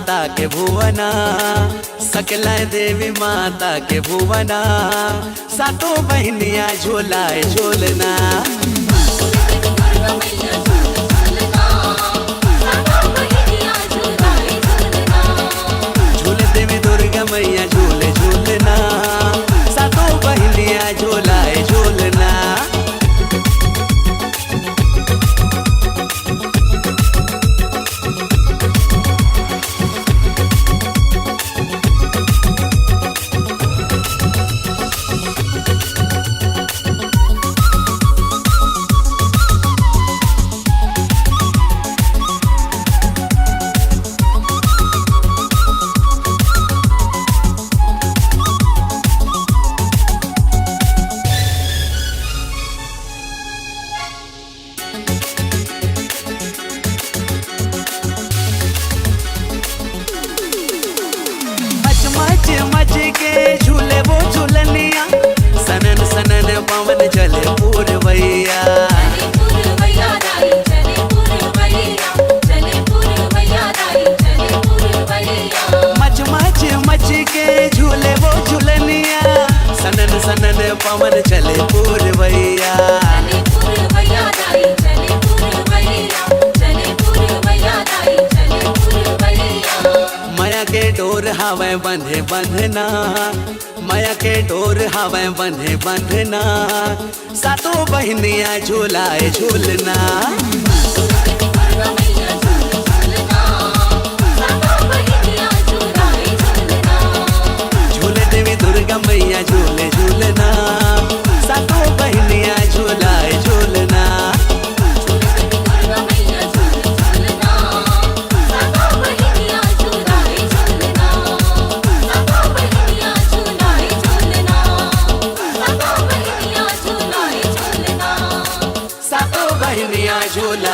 माता के भुवना, सकला देवी माता के भुवना, सातों बहनिया झूलाए झूलना। झूले देवी दुर्गा मैया झूले झूलना, सातों बहनिया झूलाए झूलना। मच के झूले वो झूलनिया, सनन सनन पवन चले पूरवैया। मच के झूले वो झूलनिया, सनन सनन पवन चले पूरवैया। माया के डोर हवे बंधे बंधना, माया के डोर हवे बंधे बंधना, सातों बहनिया झूलाए झूलना। झूले देवी दुर्गा मैया झूले झूलना, सातों बहनिया झूलाए झूलना। सातों बहनिया झूला